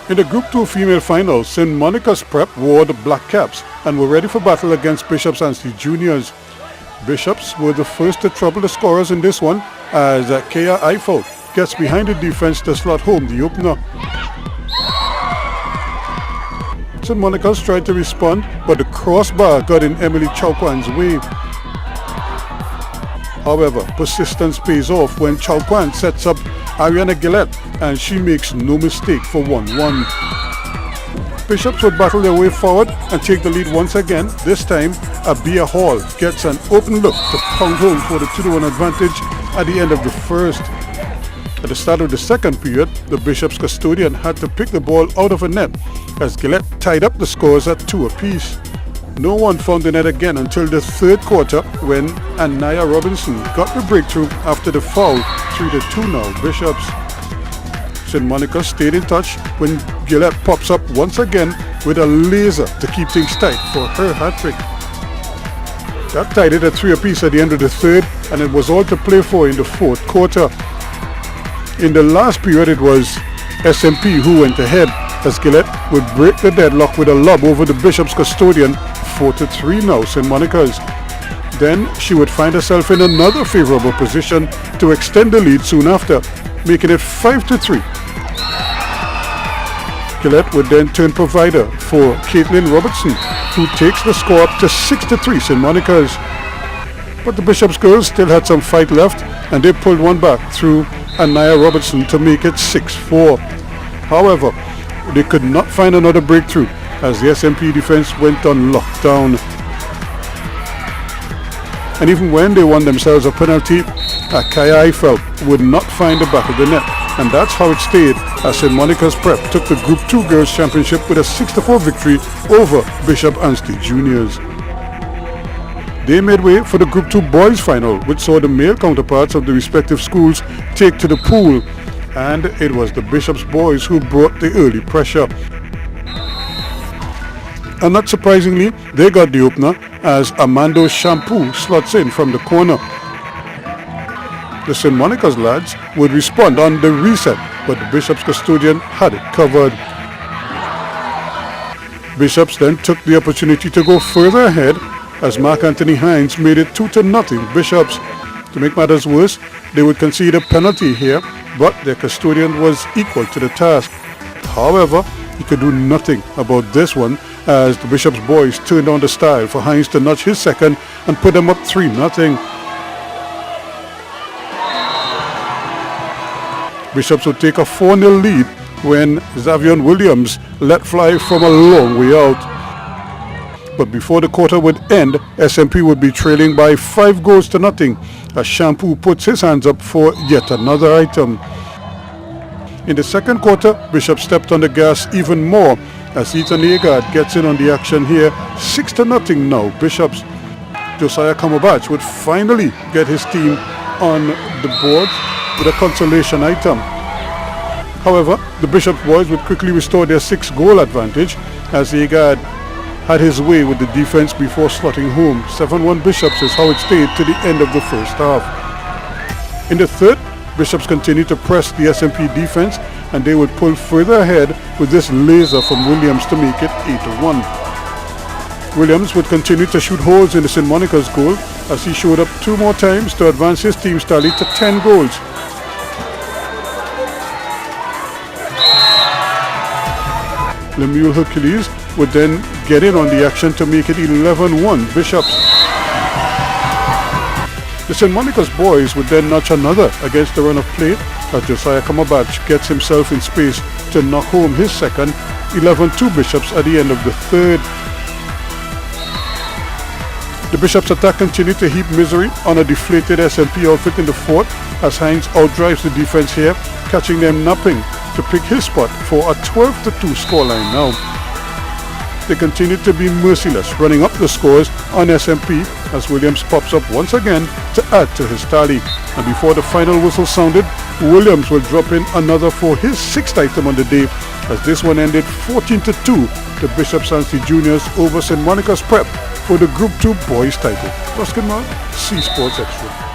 In the Group 2 female final, St. Monica's Prep wore the black caps and were ready for battle against Bishop's Anstey Juniors. Bishops were the first to trouble the scorers in this one as Kea Eiffel gets behind the defense to slot home the opener. St. Monica's tried to respond, but the crossbar got in Emily Chowquan's way. However, persistence pays off when Chowquan sets up Ariana Gillette and she makes no mistake for 1-1. Bishops would battle their way forward and take the lead once again. This time, Abia Hall gets an open look to pound home for the 2-1 advantage at the end of the first. At the start of the second period, the Bishops custodian had to pick the ball out of a net as Gillette tied up the scores at 2 apiece. No one found the net again until the third quarter when Anaya Robinson got the breakthrough after the foul. 3-2 now Bishops. St. Monica stayed in touch when Gillette pops up once again with a laser to keep things tight for her hat-trick. That tied it at 3 apiece at the end of the third, and it was all to play for in the fourth quarter. In the last period, it was SMP who went ahead as Gillette would break the deadlock with a lob over the Bishop's custodian. 4-3 now St. Monica's. Then she would find herself in another favorable position to extend the lead soon after, making it 5-3. Gillette would then turn provider for Caitlin Robertson, who takes the score up to 6-3 St. Monica's. But the Bishop's girls still had some fight left, and they pulled one back through Anaya Robertson to make it 6-4. However, they could not find another breakthrough as the SMP defense went on lockdown. And even when they won themselves a penalty, Kaya Eiffel would not find the back of the net. And that's how it stayed as St. Monica's Prep took the Group 2 Girls Championship with a 6-4 victory over Bishop Anstey Juniors. They made way for the Group 2 Boys Final, which saw the male counterparts of the respective schools take to the pool. And it was the Bishop's boys who brought the early pressure. And not surprisingly, they got the opener as Amando Shampoo slots in from the corner. The St. Monica's lads would respond on the reset, but the Bishop's custodian had it covered. Bishops then took the opportunity to go further ahead as Mark Anthony Hines made it 2-0 Bishops. To make matters worse, they would concede a penalty here, but their custodian was equal to the task. However, he could do nothing about this one as the Bishop's boys turned on the style for Hines to notch his second and put them up 3-0. Bishops would take a 4-0 lead when Xavion Williams let fly from a long way out. But before the quarter would end, SMP would be trailing by 5-0 as Shampoo puts his hands up for yet another item. In the second quarter, Bishop stepped on the gas even more as Ethan Agard gets in on the action here. 6-0 now Bishops. Josiah Kamobach would finally get his team on the board with a consolation item. However, the Bishop's boys would quickly restore their 6-goal advantage as Agard had his way with the defense before slotting home. 7-1 Bishops is how it stayed to the end of the first half. In the third, Bishops continued to press the SMP defense and they would pull further ahead with this laser from Williams to make it 8-1. Williams would continue to shoot holes in the St. Monica's goal as he showed up 2 more times to advance his team's tally to 10 goals. Lemuel Hercules would then get in on the action to make it 11-1 Bishops. The St. Monica's boys would then notch another against the run of play as Josiah Kamabach gets himself in space to knock home his second. 11-2 Bishops at the end of the third. The Bishops' attack continued to heap misery on a deflated SMP outfit in the fourth as Hines outdrives the defense here, catching them napping to pick his spot for a 12-2 scoreline now. They continued to be merciless, running up the scores on SMP as Williams pops up once again to add to his tally. And before the final whistle sounded, Williams will drop in another for his 6th item on the day as this one ended 14-2 the Bishop Anstey Juniors over St. Monica's Prep for the Group 2 Boys title. Ruskin Mark, C Sports Extra.